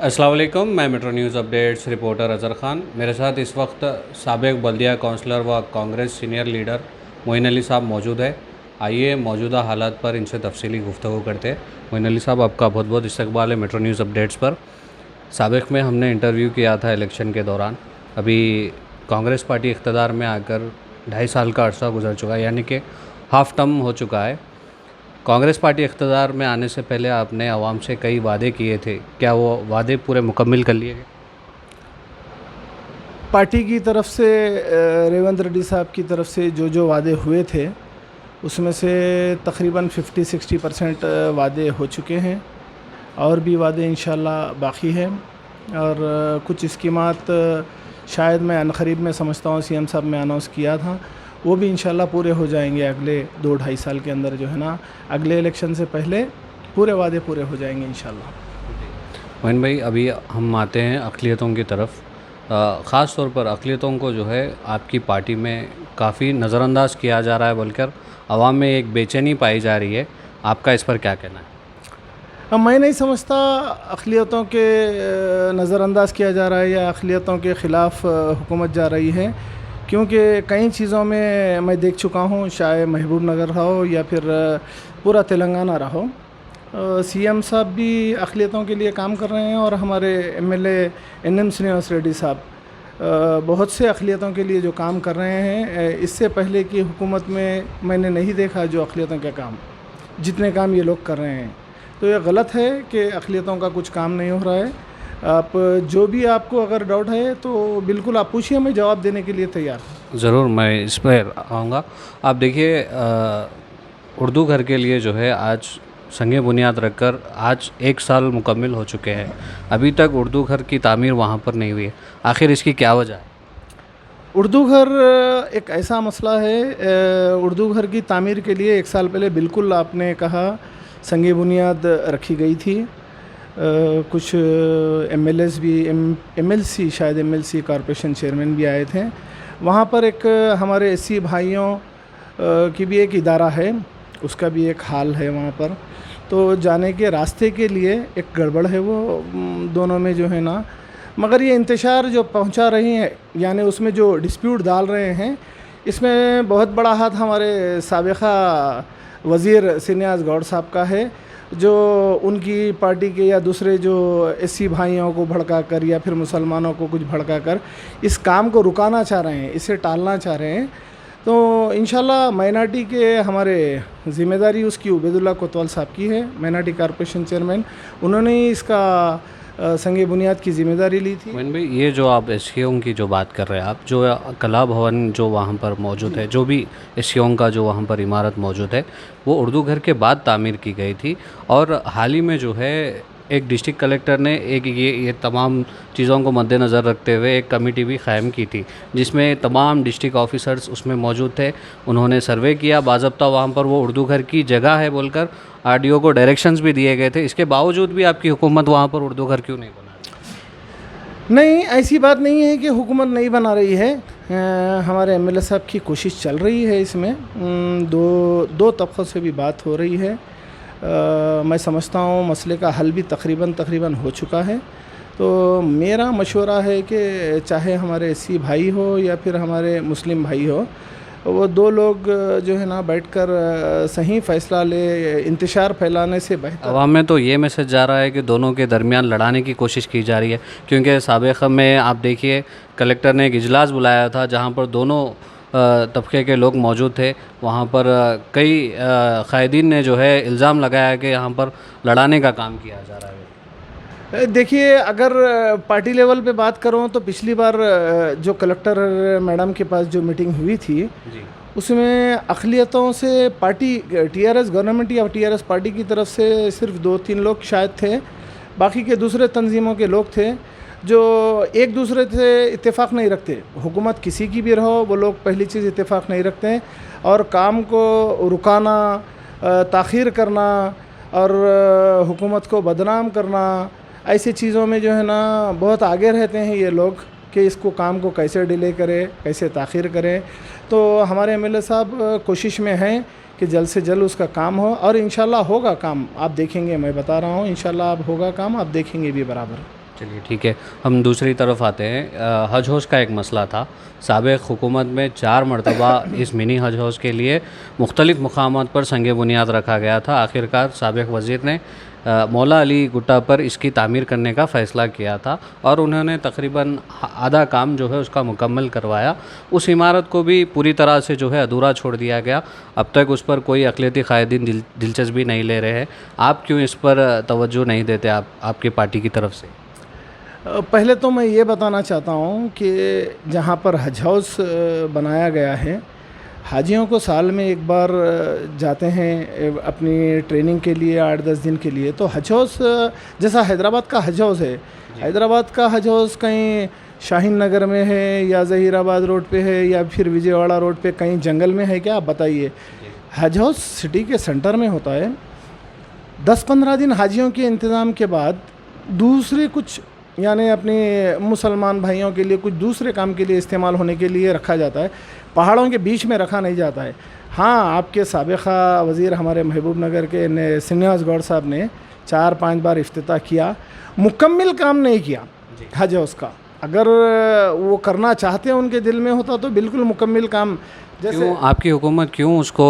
अस्सलाम वालेकुम, मैं metro news updates reporter Azhar Khan. मेरे साथ इस वक्त साबिक़ बल्दिया काउंसलर व कांग्रेस सीनियर लीडर मोइन अली साहब मौजूद है। आइए मौजूदा हालात पर इनसे तफसीली गुफ्तगू करते हैं। मोइन अली साहब, आपका बहुत बहुत इस्तकबाल है मेट्रो न्यूज़ अपडेट्स पर। साबिक़ में हमने इंटरव्यू किया था इलेक्शन के दौरान। अभी कांग्रेस पार्टी इक़्तिदार में आकर 2.5 साल का अरसा गुजर चुका है, यानी कि हाफ़ टर्म हो चुका है। कांग्रेस पार्टी इक़्तिदार में आने से पहले आपने आवाम से कई वादे किए थे, क्या वो वादे पूरे मुकम्मल कर लिए गए? पार्टी की तरफ से रेवंत रेड्डी साहब की तरफ से जो वादे हुए थे उसमें से तकरीबन 50-60% वादे हो चुके हैं और भी वादे इंशाल्लाह बाकी हैं। और कुछ स्कीमात शायद मैं अनकरीब में समझता हूँ सीएम साहब ने अनाउंस किया था, वो भी इंशाल्लाह पूरे हो जाएंगे अगले 2-2.5 साल के अंदर, जो है ना, अगले इलेक्शन से पहले पूरे वादे पूरे हो जाएंगे इंशाल्लाह। मोइन भाई, अभी हम आते हैं अक़लियतों की तरफ। ख़ास तौर पर अक़लियतों को जो है आपकी पार्टी में काफ़ी नज़रअंदाज किया जा रहा है, बोलकर आवाम में एक बेचैनी पाई जा रही है। आपका इस पर क्या कहना है? मैं नहीं समझता अक़लियतों के नज़रअंदाज किया जा रहा है या अक़लियतों के ख़िलाफ़ हुकूमत जा रही है, क्योंकि कई चीज़ों में मैं देख चुका हूँ, चाहे महबूब नगर रहो या फिर पूरा तेलंगाना रहो, सीएम साहब भी अक़लियतों के लिए काम कर रहे हैं और हमारे एमएलए एनएम श्रीनिवास रेड्डी साहब बहुत से अक़लियतों के लिए जो काम कर रहे हैं। इससे पहले की हुकूमत में मैंने नहीं देखा जो अक़लियतों के काम, जितने काम ये लोग कर रहे हैं। तो ये गलत है कि अक़लियतों का कुछ काम नहीं हो रहा है। आप जो भी आपको अगर डाउट है तो बिल्कुल आप पूछिए, मैं जवाब देने के लिए तैयार हूँ। ज़रूर, मैं इस पर आऊँगा। आप देखिए, उर्दू घर के लिए जो है आज संगे बुनियाद रखकर आज 1 साल मुकम्मल हो चुके हैं, अभी तक उर्दू घर की तामीर वहाँ पर नहीं हुई है। आखिर इसकी क्या वजह है? उर्दू घर एक ऐसा मसला है, उर्दू घर की तामीर के लिए 1 साल पहले बिल्कुल आपने कहा संगे बुनियाद रखी गई थी। कुछ एमएलएस भी, एमएलसी, शायद एमएलसी कॉरपोरेशन चेयरमैन भी आए थे वहाँ पर। एक हमारे एससी भाइयों की भी एक इदारा है, उसका भी एक हाल है वहाँ पर। तो जाने के रास्ते के लिए एक गड़बड़ है वो दोनों में, जो है ना। मगर ये इंतशार जो पहुँचा रही हैं, यानी उसमें जो डिस्प्यूट डाल रहे हैं, इसमें बहुत बड़ा हाथ हमारे साबिक़ा वज़ीर श्रीनिवास गौड़ साहब का है, जो उनकी पार्टी के या दूसरे जो एससी भाइयों को भड़का कर या फिर मुसलमानों को कुछ भड़का कर इस काम को रुकाना चाह रहे हैं, इसे टालना चाह रहे हैं। तो इंशाल्लाह माइनॉरिटी के हमारे ज़िम्मेदारी उसकी उबैदुल्लाह कोतवाल साहब की है, माइनॉरिटी कॉरपोरेशन चेयरमैन, उन्होंने ही इसका संगे बुनियाद की ज़िम्मेदारी ली थी। मोइन भाई, ये जो आप एससीओं की जो बात कर रहे हैं, आप जो कला भवन जो वहाँ पर मौजूद है, जो भी एससीओं का जो वहाँ पर इमारत मौजूद है, वो उर्दू घर के बाद तामीर की गई थी। और हाल ही में जो है एक डिस्ट्रिक्ट कलेक्टर ने एक ये तमाम चीज़ों को मद्देनज़र रखते हुए एक कमेटी भी क़ायम की थी, जिसमें तमाम डिस्ट्रिक्ट ऑफिसर्स उसमें मौजूद थे। उन्होंने सर्वे किया, बाज़ाब्ता वहाँ पर वो उर्दू घर की जगह है बोलकर आरडीओ को डायरेक्शंस भी दिए गए थे। इसके बावजूद भी आपकी हुकूमत वहाँ पर उर्दू घर क्यों नहीं बना रही? नहीं, ऐसी बात नहीं है कि हुकूमत नहीं बना रही है। हमारे एमएलए साहब की कोशिश चल रही है इसमें। दो तबक़ों से भी बात हो रही है। मैं समझता हूँ मसले का हल भी तकरीबन हो चुका है। तो मेरा मशवरा है कि चाहे हमारे एससी भाई हो या फिर हमारे मुस्लिम भाई हो, वो दो लोग जो है ना बैठकर सही फ़ैसला ले, इंतशार फैलाने से बेहतर। अवाम में तो ये मैसेज जा रहा है कि दोनों के दरमियान लड़ाने की कोशिश की जा रही है, क्योंकि साबिक़ में आप देखिए कलेक्टर ने एक इजलास बुलाया था जहाँ पर दोनों तबके के लोग मौजूद थे। वहाँ पर कई क़ायदीन ने जो है इल्ज़ाम लगाया कि यहाँ पर लड़ाने का काम किया जा रहा है। देखिए, अगर पार्टी लेवल पे बात करूँ तो पिछली बार जो कलेक्टर मैडम के पास जो मीटिंग हुई थी जी, उसमें अक़लियतों से पार्टी टीआरएस गवर्नमेंट या टीआरएस पार्टी की तरफ से सिर्फ 2-3 लोग शायद थे, बाकी के दूसरे तंजीमों के लोग थे जो एक दूसरे से इत्तेफाक नहीं रखते। हुकूमत किसी की भी रहो, वो लोग पहली चीज़ इत्तेफाक नहीं रखते और काम को रुकाना, ताख़ीर करना और हुकूमत को बदनाम करना, ऐसी चीज़ों में जो है ना बहुत आगे रहते हैं ये लोग कि इसको काम को कैसे डिले करें, कैसे ताख़ीर करें। तो हमारे एमएलए साहब कोशिश में हैं कि जल्द से जल्द उसका काम हो और इंशाल्लाह होगा काम। आप देखेंगे, मैं बता रहा हूँ, इंशाल्लाह अब होगा काम, आप देखेंगे भी बराबर। चलिए ठीक है, हम दूसरी तरफ आते हैं। हज हौज़ का एक मसला था। साबिक़ हुकूमत में 4 मरतबा इस मिनी हज हौज़ के लिए मुख्तलिफ़ मकामात पर संग बुनियाद रखा गया था। आखिरकार साबिक़ वज़ीर ने मौला अली गुट्टा पर इसकी तामीर करने का फ़ैसला किया था और उन्होंने तकरीबन आधा काम जो है उसका मुकम्मल करवाया। उस इमारत को भी पूरी तरह से जो है अधूरा छोड़ दिया गया। अब तक उस पर कोई अक़लियती क़ायदीन दिलचस्पी नहीं ले रहे हैं। आप क्यों इस पर तवज्जो नहीं देते आपकी पार्टी की तरफ से? पहले तो मैं ये बताना चाहता हूँ कि जहाँ पर हज हाउस बनाया गया है, हाजियों को साल में एक बार जाते हैं अपनी ट्रेनिंग के लिए 8-10 दिन के लिए। तो हज हाउस जैसा हैदराबाद का हज हाउस है, हैदराबाद का हज हाउस कहीं शाहीन नगर में है या ज़हीराबाद रोड पे है या फिर विजयवाड़ा रोड पे कहीं जंगल में है, क्या आप बताइए। हज हाउस सिटी के सेंटर में होता है। 10-15 दिन हाजियों के इंतज़ाम के बाद दूसरे कुछ यानी अपने मुसलमान भाइयों के लिए कुछ दूसरे काम के लिए इस्तेमाल होने के लिए रखा जाता है। पहाड़ों के बीच में रखा नहीं जाता है। हाँ, आपके साबिक़ा वज़ीर हमारे महबूब नगर के श्रीनिवास गौड़ साहब ने 4-5 बार इफ्तिताह किया, मुकम्मल काम नहीं किया हज हाउस का। अगर वो करना चाहते हैं, उनके दिल में होता तो बिल्कुल मुकम्मल काम। जैसे क्यों आपकी हुकूमत क्यों उसको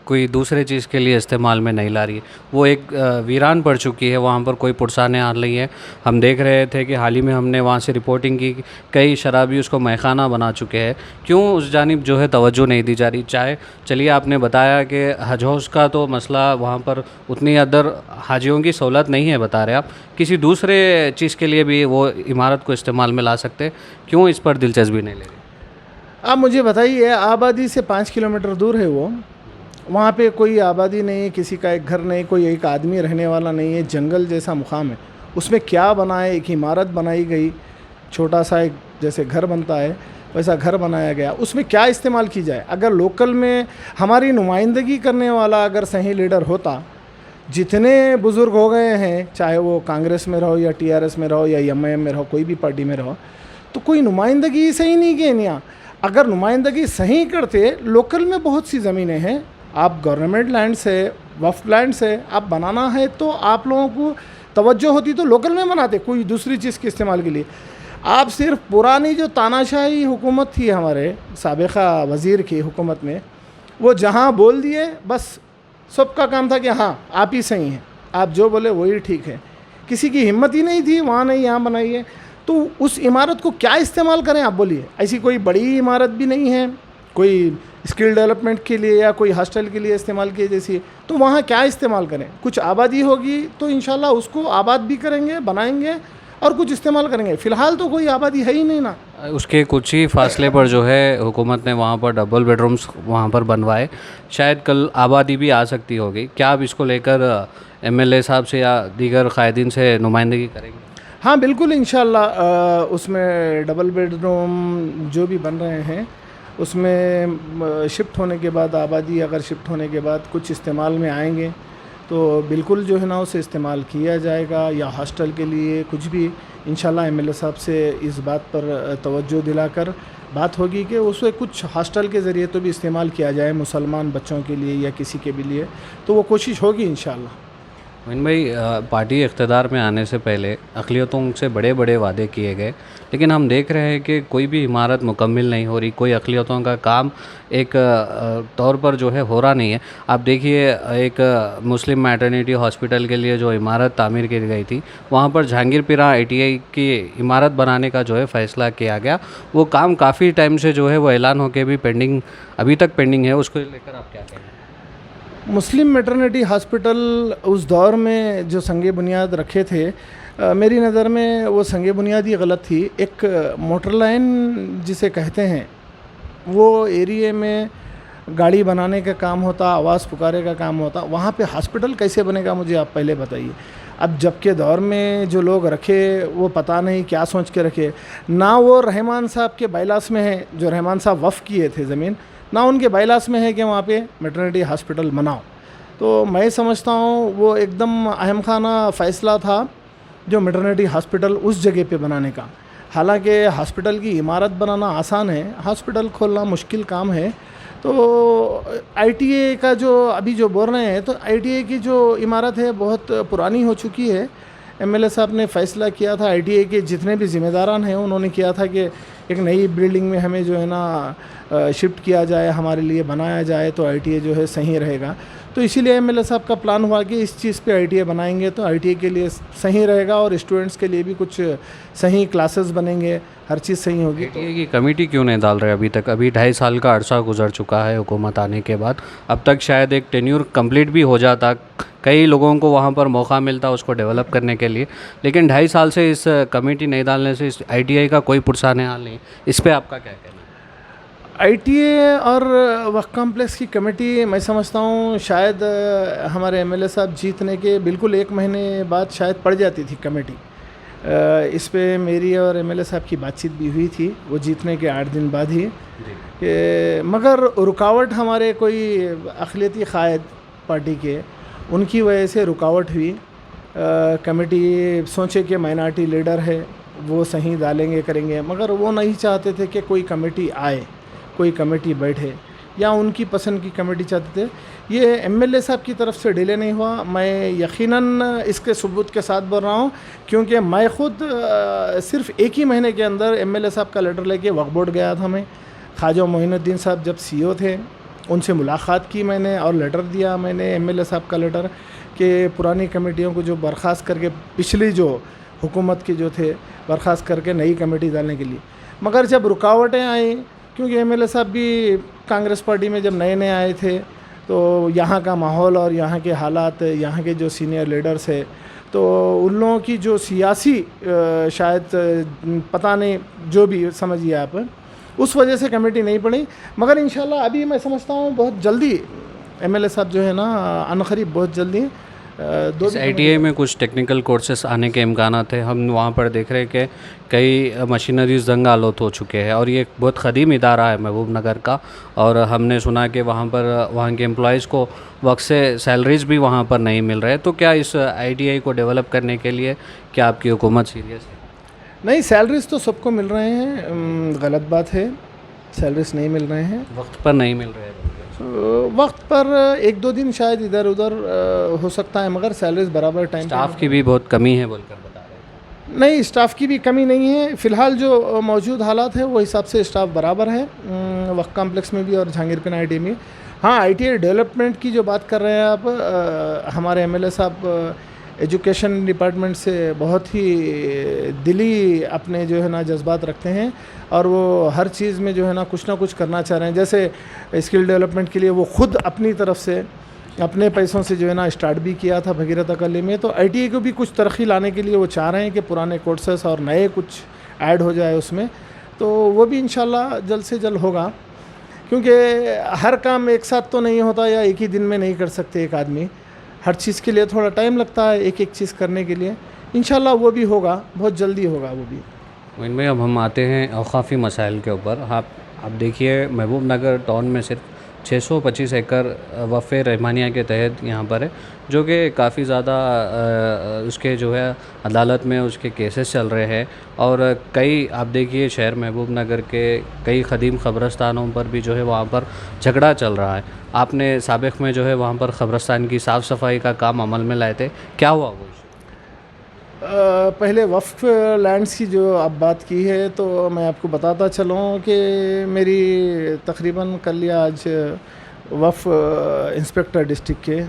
कोई दूसरे चीज़ के लिए इस्तेमाल में नहीं ला रही है? वो एक वीरान पड़ चुकी है, वहाँ पर कोई पुरसाने आ रही हैं। हम देख रहे थे कि हाल ही में हमने वहाँ से रिपोर्टिंग की, कई शराबी उसको मैखाना बना चुके हैं। क्यों उस जानिब जो है तवज्जो नहीं दी जा रही? चाहे चलिए आपने बताया कि हज हाउस का तो मसला वहाँ पर उतनी अदर हाजियों की सहूलत नहीं है बता रहे आप, किसी दूसरे चीज़ के लिए भी वो इमारत को इस्तेमाल में ला सकते। क्यों इस पर दिलचस्पी नहीं ले रही? आप मुझे बताइए, आबादी से 5 किलोमीटर दूर है वो, वहाँ पे कोई आबादी नहीं है, किसी का एक घर नहीं, कोई एक आदमी रहने वाला नहीं है, जंगल जैसा मुकाम है। उसमें क्या बना है? एक इमारत बनाई गई, छोटा सा एक जैसे घर बनता है वैसा घर बनाया गया। उसमें क्या इस्तेमाल की जाए? अगर लोकल में हमारी नुमाइंदगी करने वाला अगर सही लीडर होता, जितने बुज़ुर्ग हो गए हैं, चाहे वो कांग्रेस में रहो या TRS में रहो या MIM में रहो, कोई भी पार्टी में रहो, तो कोई नुमाइंदगी सही नहीं की यहाँ। अगर नुमाइंदगी सही करते, लोकल में बहुत सी ज़मीनें हैं, आप गवर्नमेंट लैंड से, वक्फ लैंड से आप बनाना है तो आप लोगों को तवज्जो होती तो लोकल में बनाते, कोई दूसरी चीज़ के इस्तेमाल के लिए। आप सिर्फ पुरानी जो तानाशाही हुकूमत थी हमारे साबिक़ा वज़ीर की हुकूमत में, वो जहाँ बोल दिए बस सबका काम था कि हाँ आप ही सही हैं, आप जो बोले वही ठीक है। किसी की हिम्मत ही नहीं थी, वहाँ नहीं यहाँ बनाइए। तो उस इमारत को क्या इस्तेमाल करें आप बोलिए? ऐसी कोई बड़ी इमारत भी नहीं है कोई स्किल डेवलपमेंट के लिए या कोई हॉस्टल के लिए इस्तेमाल किए जैसी, तो वहाँ क्या इस्तेमाल करें? कुछ आबादी होगी तो इंशाल्लाह उसको आबाद भी करेंगे, बनाएंगे और कुछ इस्तेमाल करेंगे। फ़िलहाल तो कोई आबादी है ही नहीं ना। उसके कुछ ही फासले पर जो है हुकूमत ने वहाँ पर डबल बेडरूम्स वहाँ पर बनवाए, शायद कल आबादी भी आ सकती होगी। क्या आप इसको लेकर MLA साहब से या दीगर कायदीन से नुमाइंदगी करेंगे? हाँ बिल्कुल, इंशाल्लाह उसमें डबल बेडरूम जो भी बन रहे हैं उसमें शिफ्ट होने के बाद, आबादी अगर शिफ्ट होने के बाद कुछ इस्तेमाल में आएंगे तो बिल्कुल जो है ना उसे इस्तेमाल किया जाएगा, या हॉस्टल के लिए कुछ भी। इंशाल्लाह MLA साहब से इस बात पर तवज्जो दिलाकर बात होगी कि उसे कुछ हॉस्टल के ज़रिए तो भी इस्तेमाल किया जाए मुसलमान बच्चों के लिए या किसी के भी लिए, तो वो कोशिश होगी इंशाल्लाह। मोइन भाई, पार्टी इक़्तिदार में आने से पहले अक़लियतों से बड़े बड़े वादे किए गए, लेकिन हम देख रहे हैं कि कोई भी इमारत मुकम्मल नहीं हो रही, कोई अक़लियतों का काम एक तौर पर जो है हो रहा नहीं है। आप देखिए, एक मुस्लिम मैटरनिटी हॉस्पिटल के लिए जो इमारत तामीर की गई थी, वहाँ पर जहांगीरपुरा ITI की इमारत बनाने का जो है फ़ैसला किया गया। वो काम काफ़ी टाइम से जो है वो ऐलान होकर भी पेंडिंग, अभी तक पेंडिंग है। उसको लेकर आप क्या कहेंगे? मुस्लिम मैटरनिटी हॉस्पिटल उस दौर में जो संगे बुनियाद रखे थे, मेरी नज़र में वो संगे बुनियाद ही गलत थी। एक मोटर लाइन जिसे कहते हैं, वो एरिया में गाड़ी बनाने का काम होता, आवाज़ पुकारे का काम होता, वहाँ पे हॉस्पिटल कैसे बनेगा मुझे आप पहले बताइए। अब जब के दौर में जो लोग रखे वो पता नहीं क्या सोच के रखे, ना वो रहमान साहब के बायलास में है, जो रहमान साहब वफ़ किए थे ज़मीन, ना उनके बायलास में है कि वहाँ पे मैटरनिटी हॉस्पिटल बनाओ। तो मैं समझता हूँ वो एकदम अहम खाना फ़ैसला था जो मैटरनिटी हॉस्पिटल उस जगह पे बनाने का। हालांकि हॉस्पिटल की इमारत बनाना आसान है, हॉस्पिटल खोलना मुश्किल काम है। तो ITA का जो अभी जो बोल रहे हैं, तो ITA की जो इमारत है बहुत पुरानी हो चुकी है। एमएलए साहब ने फ़ैसला किया था, आईटीआई के जितने भी ज़िम्मेदारान हैं उन्होंने किया था कि एक नई बिल्डिंग में हमें जो है ना शिफ्ट किया जाए, हमारे लिए बनाया जाए तो आईटीआई जो है सही रहेगा। तो इसीलिए एमएलए साहब का प्लान हुआ कि इस चीज़ पे आईटीआई बनाएंगे तो आईटीआई के लिए सही रहेगा और स्टूडेंट्स के लिए भी कुछ सही क्लासेस बनेंगे, हर चीज़ सही होगी। आईटीआई की कमेटी क्यों नहीं डाल रहे अभी तक? अभी 2.5 साल का अरसा गुजर चुका है हुकूमत आने के बाद। अब तक शायद एक टेन्यूर कंप्लीट भी हो जाता, कई लोगों को वहाँ पर मौका मिलता उसको डेवलप करने के लिए, लेकिन 2.5 साल से इस कमेटी नहीं डालने से इस आईटीआई का कोई पुरसाने हाल नहीं। इस पर आपका क्या कहना है? आईटीआई और वक्फ कॉम्प्लेक्स की कमेटी मैं समझता हूँ शायद हमारे एमएलए साहब जीतने के बिल्कुल 1 महीने बाद शायद पड़ जाती थी कमेटी। इस पे मेरी और एमएलए साहब की बातचीत भी हुई थी, वो जीतने के 8 दिन बाद ही मगर रुकावट हमारे कोई अक़लियती क़ायद पार्टी के उनकी वजह से रुकावट हुई। कमेटी सोचे कि माइनॉरिटी लीडर है वो सही डालेंगे करेंगे, मगर वो नहीं चाहते थे कि कोई कमेटी आए, कोई कमेटी बैठे, या उनकी पसंद की कमेटी चाहते थे। ये एमएलए साहब की तरफ से डिले नहीं हुआ, मैं यकीनन इसके सबूत के साथ बोल रहा हूँ, क्योंकि मैं ख़ुद सिर्फ 1 ही महीने के अंदर एमएलए साहब का लेटर लेके वक्फ बोर्ड गया था। मैं ख्वाजा मोइनुद्दीन साहब जब सीईओ थे उनसे मुलाकात की मैंने और लेटर दिया मैंने एमएलए साहब का लेटर कि पुरानी कमेटियों को जो बर्खास्त करके पिछली जो हुकूमत के जो थे बर्खास्त करके नई कमेटी डालने के लिए। मगर जब रुकावटें आई, क्योंकि एमएलए साहब भी कांग्रेस पार्टी में जब नए नए आए थे तो यहाँ का माहौल और यहाँ के हालात, यहाँ के जो सीनियर लीडर्स है, तो उन लोगों की जो सियासी शायद पता नहीं जो भी समझिए आप, उस वजह से कमेटी नहीं पड़ी। मगर इंशाल्लाह अभी मैं समझता हूँ बहुत जल्दी एमएलए साहब जो है ना अनकरीब बहुत जल्दी आईटीआई में कुछ टेक्निकल कोर्सेस आने के इम्कान थे। हम वहाँ पर देख रहे हैं कि कई मशीनरीज जंग आलूद हो चुके हैं और ये एक बहुत क़दीम इदारा है महबूब नगर का, और हमने सुना कि वहाँ पर वहाँ के एम्प्लॉयज़ को वक्त से सैलरीज भी वहाँ पर नहीं मिल रहे। तो क्या इस आईटीआई को डेवलप करने के लिए क्या आपकी हुकूमत सीरियस है? नहीं, सैलरीज तो सबको मिल रहे हैं, गलत बात है, सैलरीज नहीं मिल रहे हैं, वक्त पर नहीं मिल रहे हैं। वक्त पर 1-2 दिन शायद इधर उधर हो सकता है, मगर सैलरीज बराबर टाइम। स्टाफ की भी बहुत कमी है बोलकर बता रहे हैं। नहीं, स्टाफ की भी कमी नहीं है, फ़िलहाल जो मौजूद हालात है वो हिसाब से स्टाफ बराबर है वक्फ कॉम्प्लेक्स में भी और जहांगीरपीर आईटीआई में। हाँ, आईटीआई डेवलपमेंट की जो बात कर रहे हैं आप, हमारे एमएलए साहब एजुकेशन डिपार्टमेंट से बहुत ही दिली अपने जो है ना जज्बात रखते हैं और वो हर चीज़ में जो है ना कुछ करना चाह रहे हैं। जैसे स्किल डेवलपमेंट के लिए वो ख़ुद अपनी तरफ से अपने पैसों से जो है ना स्टार्ट भी किया था भगीरथ अकाली में। तो आईटीआई को भी कुछ तरक्की लाने के लिए वो चाह रहे हैं कि पुराने कोर्सेस और नए कुछ ऐड हो जाए उसमें, तो वो भी इंशाल्लाह जल्द से जल्द होगा, क्योंकि हर काम एक साथ तो नहीं होता या एक ही दिन में नहीं कर सकते एक आदमी, हर चीज़ के लिए थोड़ा टाइम लगता है एक एक चीज़ करने के लिए। इंशाल्लाह वो भी होगा, बहुत जल्दी होगा वो भी। मोइन भाई, अब हम आते हैं औक़ाफ़ी मसाइल के ऊपर। आप देखिए महबूब नगर टाउन में सिर्फ 625 एकड़ वफ़ रहमानिया के तहत यहाँ पर है, जो कि काफ़ी ज़्यादा उसके जो है अदालत में उसके केसेस चल रहे हैं, और कई आप देखिए शहर महबूब नगर के कई क़दीम क़ब्रस्तानों पर भी जो है वहाँ पर झगड़ा चल रहा है। आपने साबिक़ में जो है वहाँ पर क़ब्रस्तान की साफ़ सफाई का काम अमल में लाए थे, क्या हुआ वो? पहले वक्फ लैंड्स की जो आप बात की है तो मैं आपको बताता चलूँ कि मेरी तकरीबन कल या आज वक्फ इंस्पेक्टर डिस्ट्रिक्ट के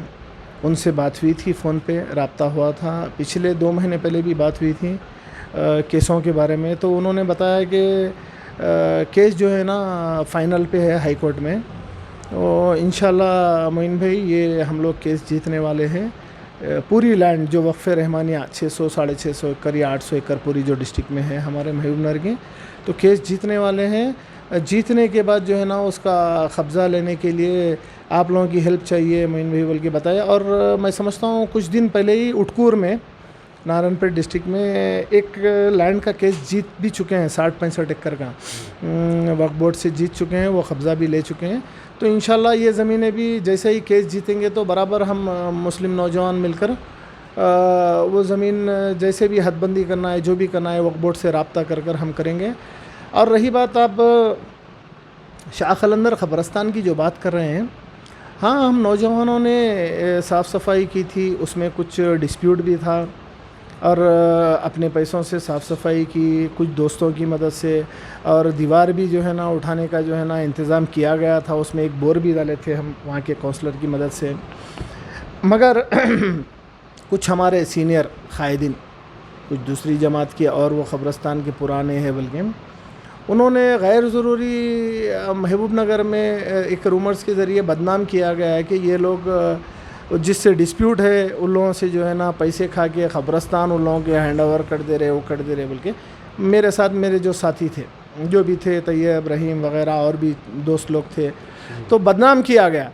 उनसे बात हुई थी, फ़ोन पे रब्ता हुआ था, पिछले 2 महीने पहले भी बात हुई थी केसों के बारे में। तो उन्होंने बताया कि केस जो है ना फ़ाइनल पे है हाई कोर्ट में, तो इंशाल्लाह मोइन भाई ये हम लोग केस जीतने वाले हैं। पूरी लैंड जो वक्फ रहमानिया 600 साढ़े 600 एकड़ या 800 एकड़ पूरी जो डिस्ट्रिक्ट में है हमारे महबूब नगर की, तो केस जीतने वाले हैं। जीतने के बाद जो है ना उसका कब्ज़ा लेने के लिए आप लोगों की हेल्प चाहिए मोइन भाई बोल के बताया। और मैं समझता हूँ कुछ दिन पहले ही उटकूर में नारायणपेट डिस्ट्रिक्ट में एक लैंड का केस जीत भी चुके हैं, 60-65 एकड़ का वक्फ बोर्ड से जीत चुके हैं, वो कब्ज़ा भी ले चुके हैं। तो इंशाल्लाह ये ज़मीनें भी जैसे ही केस जीतेंगे तो बराबर हम मुस्लिम नौजवान मिलकर वो ज़मीन जैसे भी हदबंदी करना है, जो भी करना है, वक्फ बोर्ड से रब्ता कर हम करेंगे। और रही बात आप शाह कलंदर क़ब्रस्तान की जो बात कर रहे हैं, हाँ, हम नौजवानों ने साफ़ सफाई की थी, उसमें कुछ डिस्प्यूट भी था और अपने पैसों से साफ़ सफाई की, कुछ दोस्तों की मदद से, और दीवार भी जो है ना उठाने का जो है ना इंतज़ाम किया गया था। उसमें एक बोर भी डाले थे हम वहाँ के काउंसलर की मदद से। मगर कुछ हमारे सीनियर कायदीन, कुछ दूसरी जमात के और वो क़ब्रस्तान के पुराने हैं, बल्कि उन्होंने गैर ज़रूरी महबूब नगर में एक रूमर्स के ज़रिए बदनाम किया गया है कि ये लोग जिससे डिस्प्यूट है उन लोगों से जो है ना पैसे खा के क़ब्रस्तान उन लोगों के हैंड ओवर कर दे रहे, वो कर दे रहे। बल्कि मेरे साथ मेरे जो साथी थे, जो भी थे, तैयब, रहीम वग़ैरह और भी दोस्त लोग थे, तो बदनाम किया गया।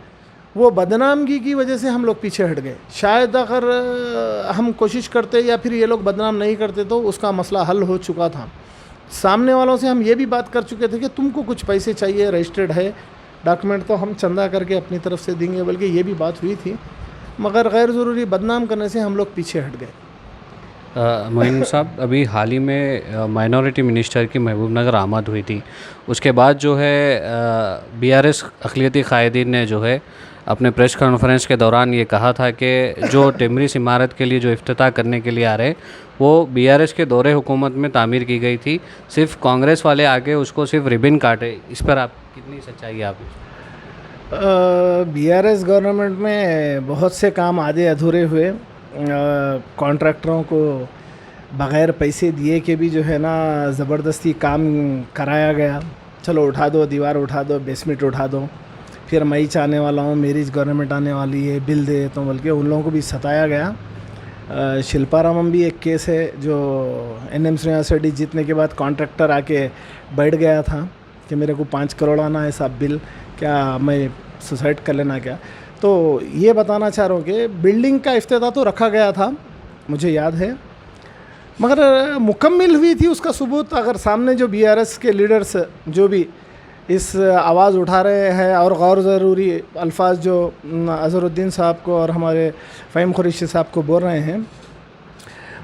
वो बदनामगी की वजह से हम लोग पीछे हट गए। शायद अगर हम कोशिश करते या फिर ये लोग बदनाम नहीं करते तो उसका मसला हल हो चुका था। सामने वालों से हम ये भी बात कर चुके थे कि तुमको कुछ पैसे चाहिए, रजिस्टर्ड है डॉक्यूमेंट, तो हम चंदा करके अपनी तरफ से देंगे, बल्कि ये भी बात हुई थी। मगर गैर ज़रूरी बदनाम करने से हम लोग पीछे हट गए। मोइन साहब, अभी हाल ही में माइनॉरिटी मिनिस्टर की महबूब नगर आमद हुई थी। उसके बाद जो है बीआरएस अक़लियती कायदीन ने जो है अपने प्रेस कॉन्फ्रेंस के दौरान ये कहा था कि जो टिमरीज़ इमारत के लिए जो इफ्तिताह करने के लिए आ रहे, वो बीआरएस के दौरे हुकूमत में तामीर की गई थी। सिर्फ कांग्रेस वाले आके उसको सिर्फ रिबन काटे। इस पर आप कितनी सच्चाई है? आप बीआरएस गवर्नमेंट में बहुत से काम आधे अधूरे हुए। कॉन्ट्रैक्टरों को बग़ैर पैसे दिए के भी जो है ना ज़बरदस्ती काम कराया गया। चलो उठा दो, दीवार उठा दो, बेसमेंट उठा दो, फिर मई आने वाला हूँ, मेरी गवर्नमेंट आने वाली है, बिल दे, तो बल्कि उन लोगों को भी सताया गया। शिल्पारामम भी एक केस है जो एनएम श्रीनिवास रेड्डी जीतने के बाद कॉन्ट्रैक्टर आके बैठ गया था कि मेरे को 5 करोड़ आना है साहब बिल, क्या मैं सुसाइड कर लेना क्या। तो ये बताना चाह रहा हूँ कि बिल्डिंग का इफ्तिताह तो रखा गया था, मुझे याद है, मगर मुकम्मिल हुई थी उसका सबूत अगर सामने जो बीआरएस के लीडर्स जो भी इस आवाज़ उठा रहे हैं और गैर ज़रूरी अल्फाज जो अज़हरुद्दीन साहब को और हमारे फ़हीम कुरैशी साहब को बोल रहे हैं,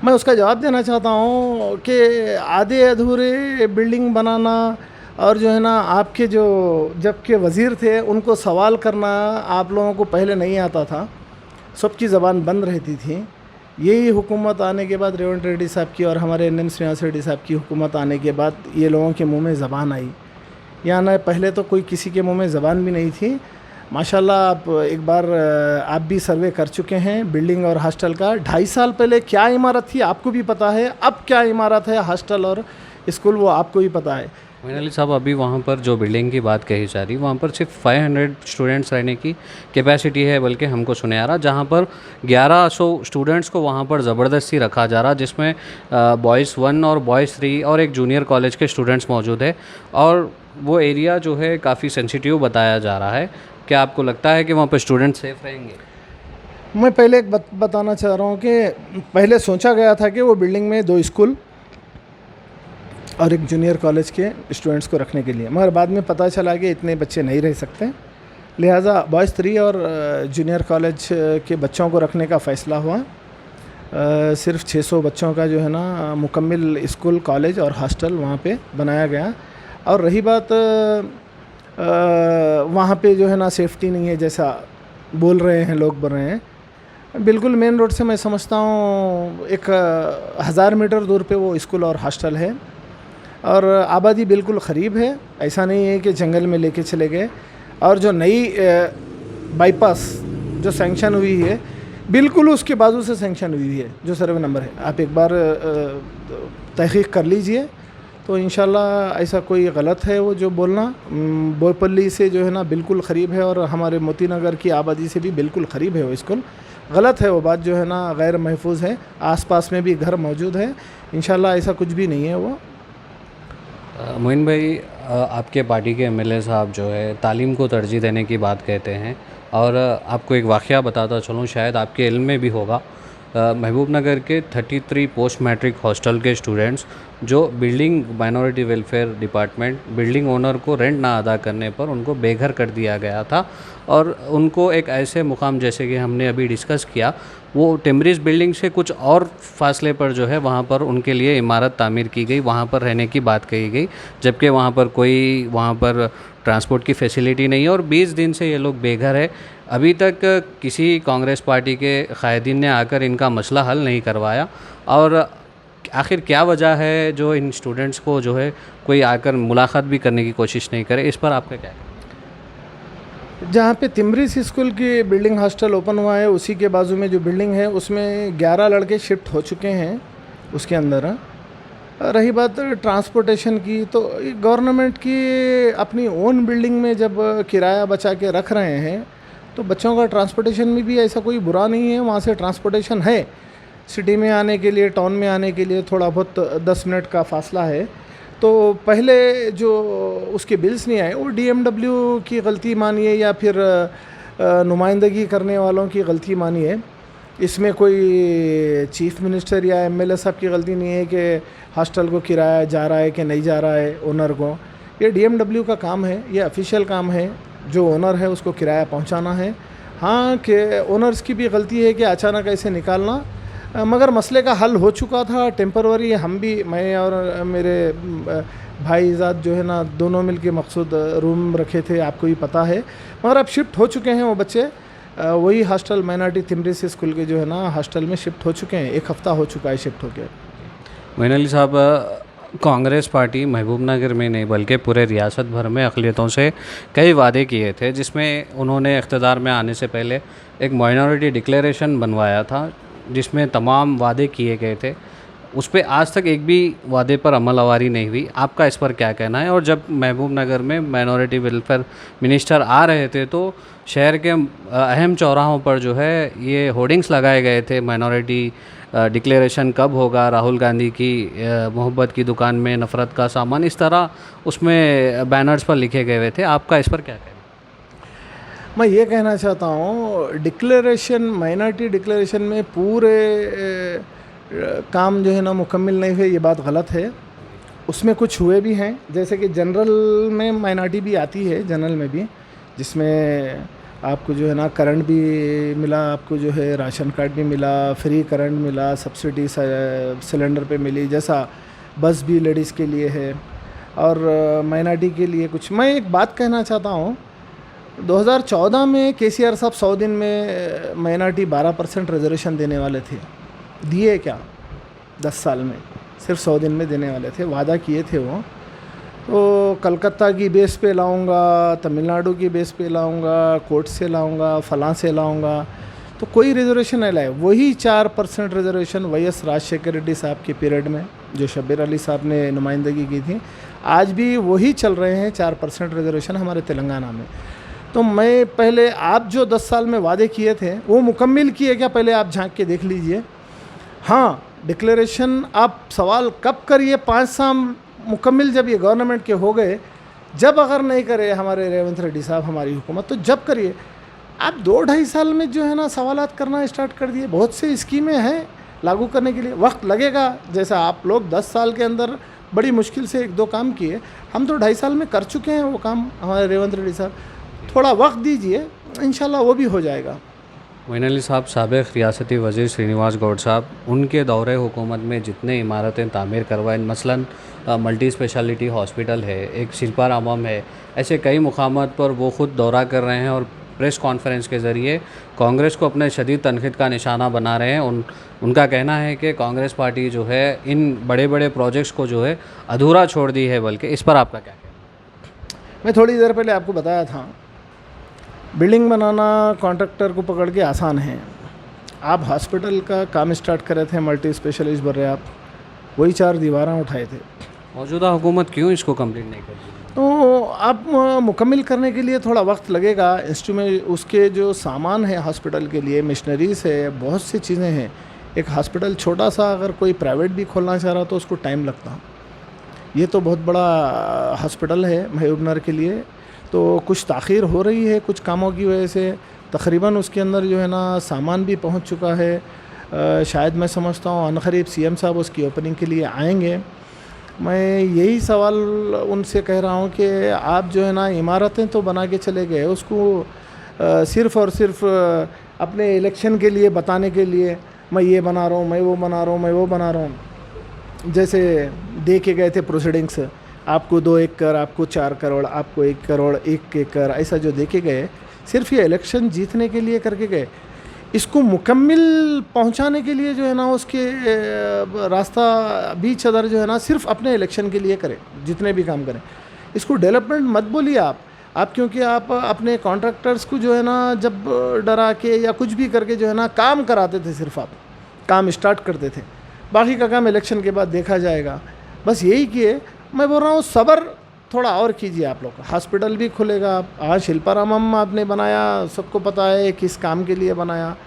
मैं उसका जवाब देना चाहता हूँ कि आधे अधूरे बिल्डिंग बनाना और जो है ना आपके जो जब के वज़ीर थे उनको सवाल करना आप लोगों को पहले नहीं आता था, सबकी ज़बान बंद रहती थी। यही हुकूमत आने के बाद, रेवंत रेड्डी साहब की और हमारे एनएम श्रीनिवास रेड्डी साहब की हुकूमत आने के बाद ये लोगों के मुंह में ज़बान आई। या ना पहले तो कोई किसी के मुंह में ज़बान भी नहीं थी। माशाल्लाह आप एक बार आप भी सर्वे कर चुके हैं बिल्डिंग और हॉस्टल का। 2.5 साल पहले क्या इमारत थी आपको भी पता है, अब क्या इमारत है हॉस्टल और स्कूल वो आपको भी पता है। मोइन अली साहब, अभी वहाँ पर जो बिल्डिंग की बात कही जा रही, वहाँ पर सिर्फ 500 स्टूडेंट्स रहने की कैपेसिटी है, बल्कि हमको सुने आ रहा जहाँ पर 1100 स्टूडेंट्स को वहाँ पर ज़बरदस्ती रखा जा रहा, जिसमें बॉयज़ 1 और बॉयज़ 3 और एक जूनियर कॉलेज के स्टूडेंट्स मौजूद है। और वो एरिया जो है काफ़ी सेंसिटिव बताया जा रहा है। क्या आपको लगता है कि वहाँ पर स्टूडेंट सेफ़ रहेंगे? मैं पहले एक बताना चाह रहा हूँ कि पहले सोचा गया था कि वो बिल्डिंग में 2 स्कूल और एक जूनियर कॉलेज के स्टूडेंट्स को रखने के लिए, मगर बाद में पता चला कि इतने बच्चे नहीं रह सकते, लिहाजा बॉयज़ 3 और जूनियर कॉलेज के बच्चों को रखने का फ़ैसला हुआ। सिर्फ 600 बच्चों का जो है ना मुकम्मिल स्कूल, कॉलेज और हॉस्टल वहाँ पे बनाया गया। और रही बात वहाँ पे जो है ना सेफ्टी नहीं है जैसा बोल रहे हैं लोग, बोल रहे हैं, बिल्कुल मेन रोड से मैं समझता हूँ 1000 मीटर दूर पे वो स्कूल और हॉस्टल है और आबादी बिल्कुल क़रीब है। ऐसा नहीं है कि जंगल में लेके चले गए। और जो नई बाईपास जो सैंक्शन हुई है बिल्कुल उसके बाजू से सैंक्शन हुई है, जो सर्वे नंबर है, आप एक बार तहक़ीक़ कर लीजिए तो इंशाल्लाह ऐसा कोई गलत है वो जो बोलना। बोयपल्ली से जो है ना बिल्कुल क़रीब है और हमारे मोती नगर की आबादी से भी बिल्कुल क़रीब है वो स्कूल। गलत है वो बात जो है ना, गैर महफूज है, आसपास में भी घर मौजूद है, इंशाल्लाह ऐसा कुछ भी नहीं है वो। मोइन भाई, आपके पार्टी के एमएलए साहब जो है तालीम को तरजीह देने की बात कहते हैं, और आपको एक वाक़या बताता चलूँ, शायद आपके इल्म में भी होगा। महबूब नगर के 33 पोस्ट मैट्रिक हॉस्टल के स्टूडेंट्स जो building minority welfare department building owner को रेंट ना अदा करने पर उनको बेघर कर दिया गया था, और उनको एक ऐसे मुकाम, जैसे कि हमने अभी डिस्कस किया, वो टिमरीज़ बिल्डिंग से कुछ और फासले पर जो है वहाँ पर उनके लिए इमारत तामीर की गई, वहाँ पर रहने की बात कही गई, जबकि वहाँ पर ट्रांसपोर्ट की फैसिलिटी नहीं है और 20 दिन से ये लोग बेघर है। अभी तक किसी कांग्रेस पार्टी के कायदीन ने आकर इनका मसला हल नहीं करवाया और आखिर क्या वजह है जो इन स्टूडेंट्स को जो है कोई आकर मुलाकात भी करने की कोशिश नहीं करे, इस पर आपका क्या है? जहाँ पे तिमरिस स्कूल की बिल्डिंग हॉस्टल ओपन हुआ है उसी के बाजू में जो बिल्डिंग है उसमें 11 लड़के शिफ्ट हो चुके हैं उसके अंदर। रही बात ट्रांसपोर्टेशन की, तो गवर्नमेंट की अपनी ओन बिल्डिंग में जब किराया बचा के रख रहे हैं तो बच्चों का ट्रांसपोर्टेशन में भी ऐसा कोई बुरा नहीं है, वहाँ से ट्रांसपोर्टेशन है। सिटी में आने के लिए, टाउन में आने के लिए थोड़ा बहुत 10 मिनट का फासला है। तो पहले जो उसके बिल्स नहीं आए वो डीएमडब्ल्यू की गलती मानिए या फिर नुमाइंदगी करने वालों की गलती मानिए। इसमें कोई चीफ मिनिस्टर या एमएलए साहब की गलती नहीं है कि हॉस्टल को किराया जा रहा है कि नहीं जा रहा है ओनर को। ये डीएमडब्ल्यू का काम है, ये ऑफिशियल काम है, जो ओनर है उसको किराया पहुंचाना है। हाँ कि ओनर्स की भी गलती है कि अचानक ऐसे निकालना, मगर मसले का हल हो चुका था टेम्पररी। हम भी, मैं और मेरे भाईजाद जो है ना, दोनों मिल के मकसूद रूम रखे थे, आपको भी पता है। मगर अब शिफ्ट हो चुके हैं वो बच्चे, वही हॉस्टल माइनॉरिटी तिमरिस स्कूल के जो है ना हॉस्टल में शिफ्ट हो चुके हैं। 1 हफ़्ता हो चुका है शिफ्ट होकर। मोइन अली साहब, कांग्रेस पार्टी महबूबनगर में नहीं बल्कि पूरे रियासत भर में अक़लियतों से कई वादे किए थे, जिसमें उन्होंने इक़्तिदार में आने से पहले एक माइनॉरिटी डिक्लेरेशन बनवाया था जिसमें तमाम वादे किए गए थे। उस पर आज तक एक भी वादे पर अमलवारी नहीं हुई। आपका इस पर क्या कहना है? और जब महबूबनगर में माइनॉरिटी वेलफेयर मिनिस्टर आ रहे थे तो शहर के अहम चौराहों पर जो है ये होर्डिंग्स लगाए गए थे, माइनॉरिटी डिक्लेरेशन कब होगा, राहुल गांधी की मोहब्बत की दुकान में नफ़रत का सामान, इस तरह उसमें बैनर्स पर लिखे गए हुए थे। आपका इस पर क्या कहना है? मैं ये कहना चाहता हूँ, डिक्लेरेशन, माइनॉरिटी डिक्लेरेशन में पूरे काम जो है ना मुकम्मल नहीं हुए, ये बात गलत है। उसमें कुछ हुए भी हैं, जैसे कि जनरल में माइनॉरिटी भी आती है, जनरल में भी, जिसमें आपको जो है ना करंट भी मिला, आपको जो है राशन कार्ड भी मिला, फ्री करंट मिला, सब्सिडी सिलेंडर पे मिली, जैसा बस भी लेडीज़ के लिए है और माइनॉरिटी के लिए कुछ। मैं एक बात कहना चाहता हूँ, 2014 में केसीआर साहब 100 दिन में माइनॉरिटी 12% रिजर्वेशन देने वाले थे। दिए क्या? 10 साल में सिर्फ 100 दिन में देने वाले थे, वादा किए थे वो। तो कलकत्ता की बेस पे लाऊंगा, तमिलनाडु की बेस पे लाऊंगा, कोर्ट से लाऊंगा, फलां से लाऊंगा, तो कोई रिजर्वेशन नहीं लाए। वही 4% रिजर्वेशन वाईएस राजशेखर रेड्डी साहब के पीरियड में, जो शब्बीर अली साहब ने नुमाइंदगी की थी, आज भी वही चल रहे हैं 4% रिजर्वेशन हमारे तेलंगाना में। तो मैं पहले, आप जो 10 साल में वादे किए थे वो मुकम्मल किए क्या? पहले आप झांक के देख लीजिए। हाँ, डिक्लेरेशन आप सवाल कब करिए, 5 साल मुकम्मल जब ये गवर्नमेंट के हो गए, जब अगर नहीं करे हमारे रेवंत रेड्डी साहब, हमारी हुकूमत, तो जब करिए। आप 2-2.5 साल में जो है ना सवालात करना स्टार्ट कर दिए। बहुत से स्कीमें हैं लागू करने के लिए, वक्त लगेगा। जैसा आप लोग 10 साल के अंदर बड़ी मुश्किल से 1-2 काम किए, हम तो 2.5 साल में कर चुके हैं वो काम, हमारे रेवंत रेड्डी साहब। थोड़ा वक्त दीजिए, इंशाल्लाह वो भी हो जाएगा। मोइन अली साहब, साबिक़ रियासती वज़ीर श्रीनिवास गौड़ साहब, उनके दौरे हुकूमत में जितने इमारतें तामीर करवाएं, मसलन मल्टी स्पेशलिटी हॉस्पिटल है, एक शिल्पा रामम है, ऐसे कई मुकामात पर वो ख़ुद दौरा कर रहे हैं और प्रेस कॉन्फ्रेंस के ज़रिए कांग्रेस को अपने शदीद तनक़ीद का निशाना बना रहे हैं। उनका कहना है कि कांग्रेस पार्टी जो है इन बड़े बड़े प्रोजेक्ट्स को जो है अधूरा छोड़ दी है। बल्कि इस पर आपका क्या कहना? मैं थोड़ी देर पहले आपको बताया था, बिल्डिंग बनाना कॉन्ट्रैक्टर को पकड़ के आसान है। आप हॉस्पिटल का काम स्टार्ट कर रहे थे, मल्टी स्पेशलिस्ट बन रहे, आप वही 4 दीवारें उठाए थे। मौजूदा हुकूमत क्यों इसको कंप्लीट नहीं करती? तो आप मुकम्मल करने के लिए थोड़ा वक्त लगेगा। इंस्ट्रूमेंट, उसके जो सामान है हॉस्पिटल के लिए, मशीनरीज है, बहुत सी चीज़ें हैं। एक हॉस्पिटल छोटा सा अगर कोई प्राइवेट भी खोलना चाह रहा तो उसको टाइम लगता। ये तो बहुत बड़ा हॉस्पिटल है महबूबनगर के लिए, तो कुछ ताख़ीर हो रही है कुछ कामों की वजह से। तकरीबन उसके अंदर जो है ना सामान भी पहुंच चुका है। शायद मैं समझता हूँ अनक़रीब सीएम साहब उसकी ओपनिंग के लिए आएंगे। मैं यही सवाल उनसे कह रहा हूँ कि आप जो है ना इमारतें तो बना के चले गए, उसको सिर्फ़ और सिर्फ अपने इलेक्शन के लिए बताने के लिए, मैं ये बना रहा हूँ, मैं वो बना रहा हूँ, मैं वो बना रहा हूँ। जैसे दे के गए थे प्रोसीडिंग्स, आपको 2 एकड़, आपको 4 करोड़, आपको 1 करोड़ 1 एकड़, ऐसा जो देखे गए, सिर्फ ये इलेक्शन जीतने के लिए करके गए। इसको मुकम्मिल पहुंचाने के लिए जो है ना उसके रास्ता बीच अदर जो है ना सिर्फ अपने इलेक्शन के लिए करें, जितने भी काम करें। इसको डेवलपमेंट मत बोलिए आप क्योंकि आप अपने कॉन्ट्रैक्टर्स को जो है ना जब डरा के या कुछ भी करके जो है ना काम कराते थे, सिर्फ आप काम स्टार्ट करते थे, बाकी का काम इलेक्शन के बाद देखा जाएगा। बस यही किए। मैं बोल रहा हूँ सब्र थोड़ा और कीजिए आप लोग। हॉस्पिटल भी खुलेगा। आज शिल्पारामम आपने बनाया, सबको पता है किस काम के लिए बनाया।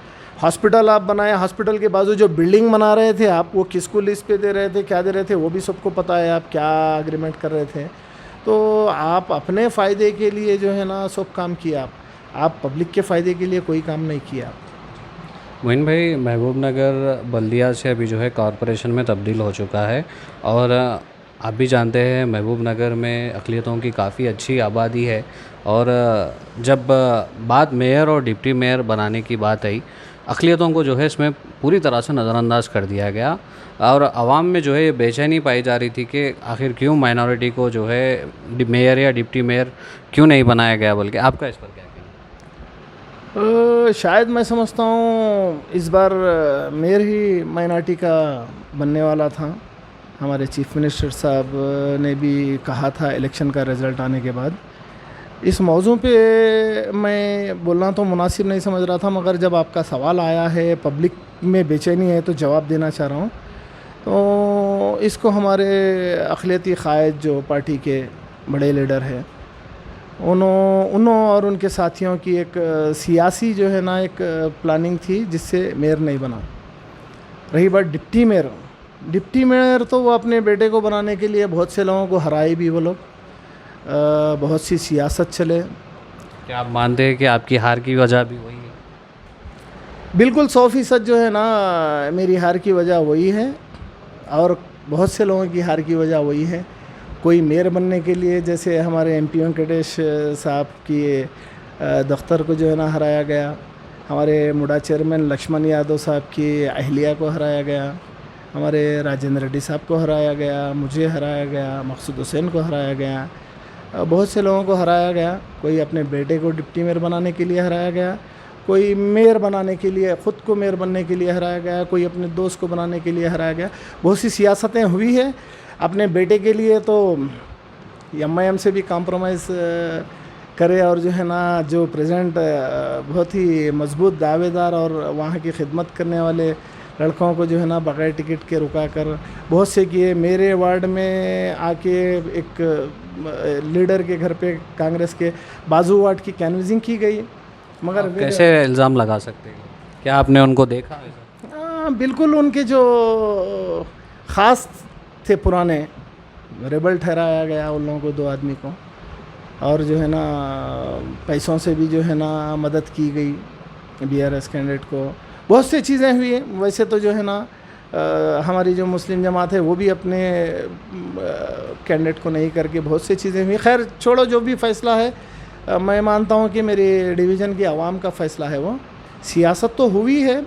हॉस्पिटल आप बनाया, हॉस्पिटल के बाजू जो बिल्डिंग बना रहे थे आप, वो किसको लीज पे दे रहे थे, क्या दे रहे थे, वो भी सबको पता है आप क्या एग्रीमेंट कर रहे थे। तो आप अपने फ़ायदे के लिए जो है ना सब काम किया आप पब्लिक के फ़ायदे के लिए कोई काम नहीं किया। मोइन भाई, महबूबनगर बल्दिया से अभी जो है कॉरपोरेशन में तब्दील हो चुका है और आप भी जानते हैं महबूबनगर में अक़लियतों की काफ़ी अच्छी आबादी है और जब बात मेयर और डिप्टी मेयर बनाने की बात आई, अक़लियतों को जो है इसमें पूरी तरह से नज़रअंदाज कर दिया गया और आवाम में जो है ये बेचैनी पाई जा रही थी कि आखिर क्यों माइनॉरिटी को जो है मेयर या डिप्टी मेयर क्यों नहीं बनाया गया। बल्कि आपका इस पर क्या कहना? शायद मैं समझता हूँ इस बार मेयर ही माइनॉरिटी का बनने वाला था। हमारे चीफ मिनिस्टर साहब ने भी कहा था इलेक्शन का रिज़ल्ट आने के बाद। इस मौजू पे मैं बोलना तो मुनासिब नहीं समझ रहा था, मगर जब आपका सवाल आया है, पब्लिक में बेचैनी है, तो जवाब देना चाह रहा हूँ। तो इसको हमारे अक़लियती क़ायद जो पार्टी के बड़े लीडर हैं, उन्हों और उनके साथियों की एक सियासी जो है ना एक प्लानिंग थी जिससे मेयर नहीं बना। रही बात डिप्टी मेयर तो वो अपने बेटे को बनाने के लिए बहुत से लोगों को हराए भी वो लोग, बहुत सी सियासत चले। क्या आप मानते हैं कि आपकी हार की वजह भी वही है? बिल्कुल 100% जो है ना मेरी हार की वजह वही है और बहुत से लोगों की हार की वजह वही है। कोई मेयर बनने के लिए, जैसे हमारे MP वेंकटेश साहब की दफ्तर को जो है ना हराया गया, हमारे मुडा चेयरमैन लक्ष्मण यादव साहब की अहलिया को हराया गया, हमारे राजेंद्र रेड्डी साहब को हराया गया, मुझे हराया गया, मकसूद हुसैन को हराया गया, बहुत से लोगों को हराया गया। कोई अपने बेटे को डिप्टी मेयर बनाने के लिए हराया गया, कोई मेयर बनाने के लिए, ख़ुद को मेयर बनने के लिए हराया गया, कोई अपने दोस्त को बनाने के लिए हराया गया। बहुत सी सियासतें हुई है। अपने बेटे के लिए तो MIM से भी कॉम्प्रोमाइज़ करे और जो है ना जो प्रेजेंट बहुत ही मजबूत दावेदार और वहाँ की खिदमत करने वाले लड़कों को जो है ना बग़ैर टिकट के रुका कर बहुत से किए। मेरे वार्ड में आके एक लीडर के घर पे कांग्रेस के बाजू वार्ड की कैनवसिंग की गई, मगर कैसे इल्ज़ाम लगा सकते हैं? क्या आपने उनको देखा? बिल्कुल उनके जो ख़ास थे पुराने रेबल ठहराया गया उन लोगों को, 2 आदमी को, और जो है ना पैसों से भी जो है ना मदद की गई BRS कैंडिडेट को। बहुत सी चीज़ें हुई हैं। वैसे तो जो है ना हमारी जो मुस्लिम जमात है वो भी अपने कैंडिडेट को नहीं करके बहुत सी चीज़ें हुई। खैर छोड़ो, जो भी फ़ैसला है मैं मानता हूँ कि मेरी डिवीज़न की आवाम का फ़ैसला है। वो सियासत तो हुई है,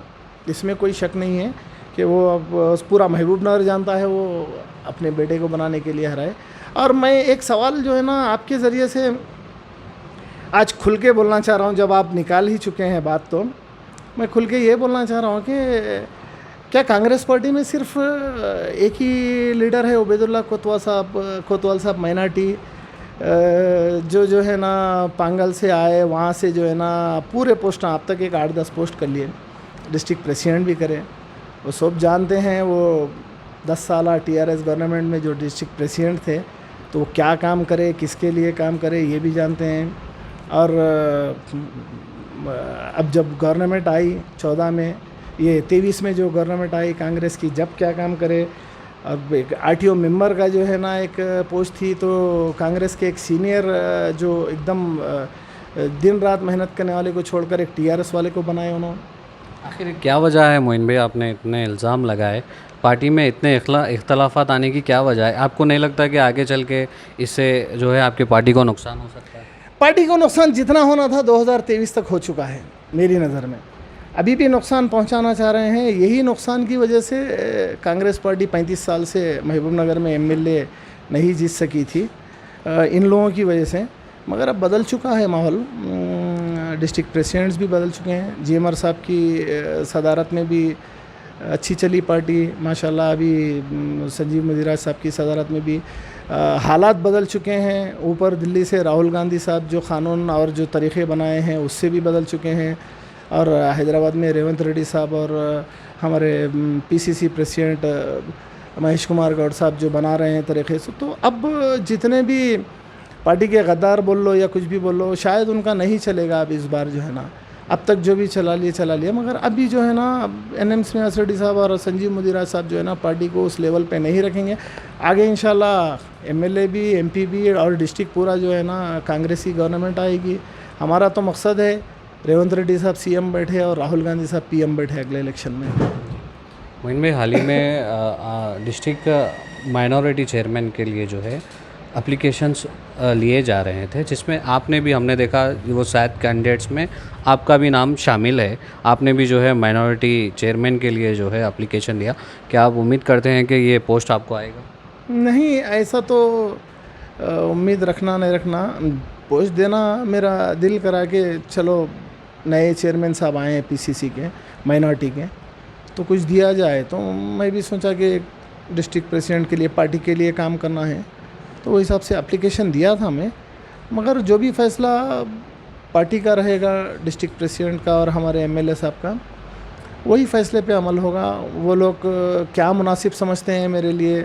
इसमें कोई शक नहीं है कि वो अब पूरा महबूबनगर जानता है वो अपने बेटे को बनाने के लिए हराए। और मैं एक सवाल जो है ना आपके ज़रिए से आज खुल के बोलना चाह रहा हूँ, जब आप निकाल ही चुके हैं बात, तो मैं खुल के ये बोलना चाह रहा हूँ कि क्या कांग्रेस पार्टी में सिर्फ एक ही लीडर है, उबैदुल्ला कोतवाल साहब माइनॉरिटी, जो है ना पांगल से आए, वहाँ से जो है ना पूरे पोस्ट आप तक एक 8-10 पोस्ट कर लिए, डिस्ट्रिक्ट प्रेसिडेंट भी करे। वो सब जानते हैं वो 10 साल TRS गवर्नमेंट में जो डिस्ट्रिक्ट प्रेसिडेंट थे तो वो क्या काम करे, किसके लिए काम करे, ये भी जानते हैं। और अब जब गवर्नमेंट आई 14 में, ये 23 में जो गवर्नमेंट आई कांग्रेस की, जब क्या काम करे। अब एक RTO मेंबर का जो है ना एक पोस्ट थी, तो कांग्रेस के एक सीनियर जो एकदम दिन रात मेहनत करने वाले को छोड़कर एक TRS वाले को बनाए उन्होंने। आखिर क्या वजह है मोइन भाई, आपने इतने इल्ज़ाम लगाए, पार्टी में इतने इख्तलाफात आने की क्या वजह है? आपको नहीं लगता कि आगे चल के इससे जो है आपकी पार्टी को नुकसान हो सकता है? पार्टी को नुकसान जितना होना था 2023 तक हो चुका है मेरी नज़र में। अभी भी नुकसान पहुंचाना चाह रहे हैं। यही नुकसान की वजह से कांग्रेस पार्टी 35 साल से महबूबनगर में MLA नहीं जीत सकी थी, इन लोगों की वजह से। मगर अब बदल चुका है माहौल। डिस्ट्रिक्ट प्रेसिडेंट्स भी बदल चुके हैं। जीएमआर साहब की सदारत में भी अच्छी चली पार्टी माशाल्लाह। अभी संजीव मुदिराज साहब की सदारत में भी हालात बदल चुके हैं। ऊपर दिल्ली से राहुल गांधी साहब जो क़ानून और जो तरीक़े बनाए हैं उससे भी बदल चुके हैं। और हैदराबाद में रेवंत रेड्डी साहब और हमारे पीसीसी प्रेसिडेंट महेश कुमार गौड़ साहब जो बना रहे हैं तरीक़े से, तो अब जितने भी पार्टी के गद्दार बोल लो या कुछ भी बोल लो, शायद उनका नहीं चलेगा अब इस बार जो है ना। अब तक जो भी चला लिया, मगर अभी जो है ना एनएम स्नेहा रेड्डी साहब और संजीव मुदिराज साहब जो है ना पार्टी को उस लेवल पे नहीं रखेंगे। आगे इंशाल्लाह एमएलए भी, एमपी भी और डिस्ट्रिक्ट पूरा जो है ना कांग्रेसी गवर्नमेंट आएगी। हमारा तो मकसद है रेवंत रेड्डी साहब सीएम बैठे और राहुल गांधी साहब पीएम बैठे अगले इलेक्शन में। मोइन भाई, हाल ही में डिस्ट्रिक्ट माइनॉरिटी चेयरमैन के लिए जो है एप्लीकेशंस लिए जा रहे थे, जिसमें आपने भी, हमने देखा वो शायद कैंडिडेट्स में आपका भी नाम शामिल है। आपने भी जो है माइनॉरिटी चेयरमैन के लिए जो है एप्लीकेशन दिया। क्या आप उम्मीद करते हैं कि ये पोस्ट आपको आएगा? नहीं, ऐसा तो उम्मीद रखना नहीं रखना, पोस्ट देना मेरा दिल करा के चलो नए चेयरमैन साहब आए हैं पीसीसी के माइनॉरिटी के, तो कुछ दिया जाए। तो मैं भी सोचा कि डिस्ट्रिक्ट प्रेसिडेंट के लिए पार्टी के लिए काम करना है, तो वो हिसाब से एप्लीकेशन दिया था मैं। मगर जो भी फैसला पार्टी का रहेगा, डिस्ट्रिक्ट प्रेसिडेंट का और हमारे एमएलए साहब का, वही फैसले पे अमल होगा। वो लोग क्या मुनासिब समझते हैं मेरे लिए,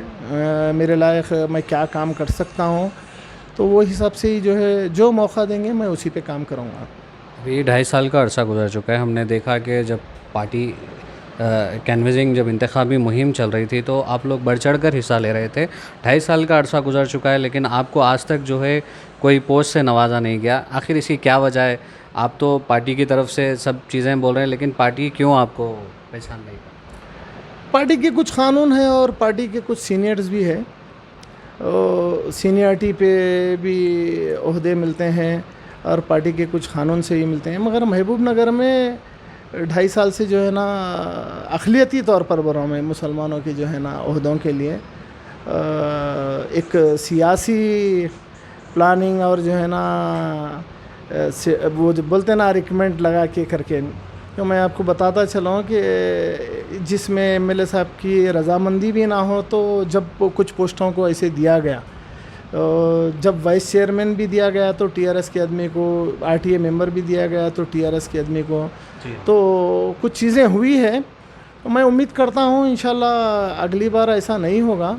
मेरे लायक मैं क्या काम कर सकता हूँ, तो वो हिसाब से ही जो है जो मौका देंगे मैं उसी पे काम करूँगा। अभी 2.5 साल का अरसा गुजर चुका है। हमने देखा कि जब पार्टी कैनवसिंग, जब इंतखाबी मुहिम चल रही थी तो आप लोग बढ़ चढ़ कर हिस्सा ले रहे थे। 2.5 साल का अरसा गुजर चुका है, लेकिन आपको आज तक जो है कोई पोस्ट से नवाजा नहीं गया। आखिर इसकी क्या वजह है? आप तो पार्टी की तरफ से सब चीज़ें बोल रहे हैं, लेकिन पार्टी क्यों आपको पहचान नहीं कर? पार्टी के कुछ कानून हैं और पार्टी के कुछ सीनियर्स भी है, सीनियरिटी पे भी ओहदे मिलते हैं और पार्टी के कुछ कानून से ही मिलते हैं। मगर महबूब नगर में 2.5 साल से जो है ना अक़लियती तौर पर बोल रहा हूँ मैं, मुसलमानों के जो है ना ओहदों के लिए एक सियासी प्लानिंग और जो है ना वो जो बोलते हैं ना रिकमेंड लगा के करके, तो मैं आपको बताता चला हूँ कि जिसमें एमएलए साहब की रजामंदी भी ना हो, तो जब कुछ पोस्टों को ऐसे दिया गया, जब वाइस चेयरमैन भी दिया गया तो टीआरएस के आदमी को, आरटीए मेंबर भी दिया गया तो टीआरएस के आदमी को, तो कुछ चीज़ें हुई है। तो मैं उम्मीद करता हूँ इंशाल्लाह अगली बार ऐसा नहीं होगा।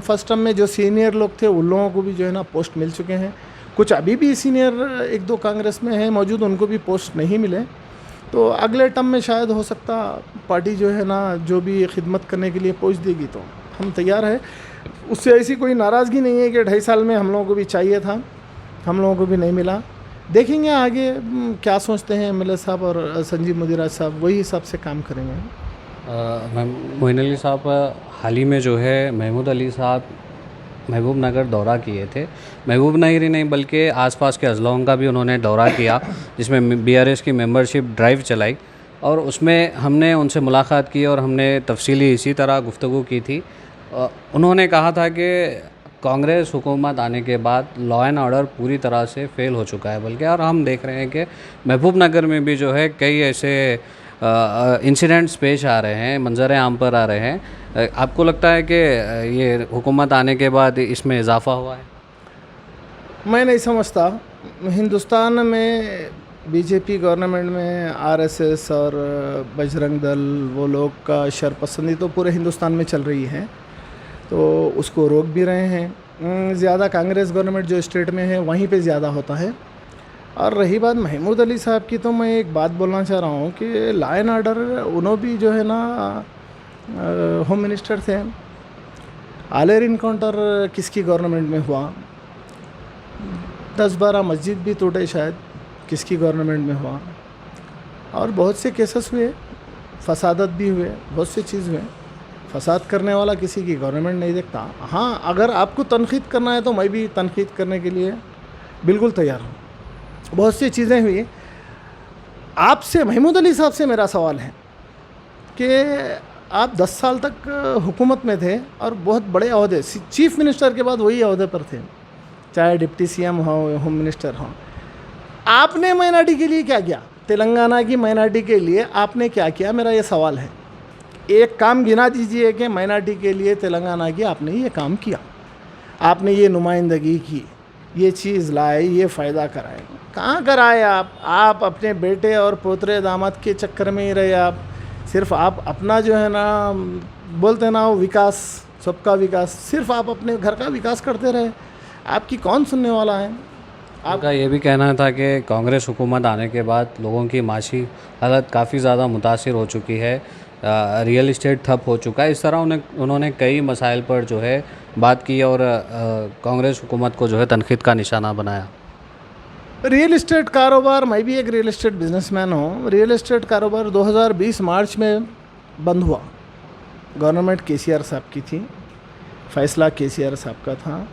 फर्स्ट टर्म में जो सीनियर लोग थे उन लोगों को भी जो है ना पोस्ट मिल चुके हैं। कुछ अभी भी सीनियर 1-2 कांग्रेस में हैं मौजूद, उनको भी पोस्ट नहीं मिले। तो अगले टर्म में शायद हो सकता पार्टी जो है ना जो भी खिदमत करने के लिए पोस्ट देगी, तो हम तैयार है। उससे ऐसी कोई नाराज़गी नहीं है कि 2.5 साल में हम लोगों को भी चाहिए था, हम लोगों को भी नहीं मिला। देखेंगे आगे क्या सोचते हैं एमएलए साहब और संजीव मुदिराज साहब, वही हिसाब से काम करेंगे। मोइन अली साहब, हाल ही में जो है महमूद अली साहब महबूब नगर दौरा किए थे। महबूब नगर ही नहीं बल्कि आसपास के अजलाओं का भी उन्होंने दौरा किया, जिसमें बीआरएस की मेंबरशिप ड्राइव चलाई और उसमें हमने उनसे मुलाकात की और हमने तफसीली इसी तरह गुफ्तगू की थी। उन्होंने कहा था कि कांग्रेस हुकूमत आने के बाद लॉ एंड ऑर्डर पूरी तरह से फ़ेल हो चुका है, बल्कि और हम देख रहे हैं कि महबूब नगर में भी जो है कई ऐसे इंसिडेंट्स पेश आ रहे हैं, मंजर आम पर आ रहे हैं। आपको लगता है कि ये हुकूमत आने के बाद इसमें इजाफ़ा हुआ है? मैं नहीं समझता। हिंदुस्तान में बीजेपी गवर्नमेंट में आरएसएस और बजरंग दल वो लोग का शरपसंदी तो पूरे हिंदुस्तान में चल रही है, तो उसको रोक भी रहे हैं। ज़्यादा कांग्रेस गवर्नमेंट जो स्टेट में है वहीं पे ज़्यादा होता है। और रही बात महमूद अली साहब की, तो मैं एक बात बोलना चाह रहा हूँ कि लॉ एंड ऑर्डर उन्होंने भी जो है ना होम मिनिस्टर थे। आलेर इनकाउंटर किसकी गवर्नमेंट में हुआ? 10-12 मस्जिद भी टूटे शायद, किसकी गवर्नमेंट में हुआ? और बहुत से केसेस हुए, फसादत भी हुए, बहुत से चीज़ हुए। फसाद करने वाला किसी की गवर्नमेंट नहीं देखता। हाँ, अगर आपको तनकीद करना है तो मैं भी तनकीद करने के लिए बिल्कुल तैयार हूँ। बहुत सी चीज़ें हुई। आपसे, महमूद अली साहब से मेरा सवाल है कि आप 10 साल तक हुकूमत में थे और बहुत बड़े अहदे, चीफ मिनिस्टर के बाद वही अहदे पर थे, चाहे डिप्टी सीएम हो, होम मिनिस्टर हो। आपने माइनॉरिटी के लिए क्या किया? तेलंगाना की माइनॉरिटी के लिए आपने क्या किया? मेरा ये सवाल है। एक काम गिना दीजिए कि माइनॉरिटी के लिए तेलंगाना की आपने ये काम किया, आपने ये नुमाइंदगी की, ये चीज़ लाए, ये फ़ायदा कराए। कहाँ कराए आप अपने बेटे और पोतरे दामाद के चक्कर में ही रहे। आप सिर्फ आप अपना जो है ना, बोलते ना वो विकास, सबका विकास, सिर्फ आप अपने घर का विकास करते रहे। आपकी कौन सुनने वाला है? आपका ये भी कहना था कि कांग्रेस हुकूमत आने के बाद लोगों की माशी हालत काफ़ी ज़्यादा मुतासिर हो चुकी है, रियल इस्टेट ठप हो चुका है। इस तरह उन्होंने कई मसाइल पर जो है बात की और कांग्रेस हुकूमत को जो है तनकीद का निशाना बनाया। रियल इस्टेट कारोबार, मैं भी एक रियल इस्टेट बिजनेसमैन हूँ। रियल इस्टेट कारोबार 2020 मार्च में बंद हुआ। गवर्नमेंट केसीआर साहब की थी, फैसला केसीआर साहब का था।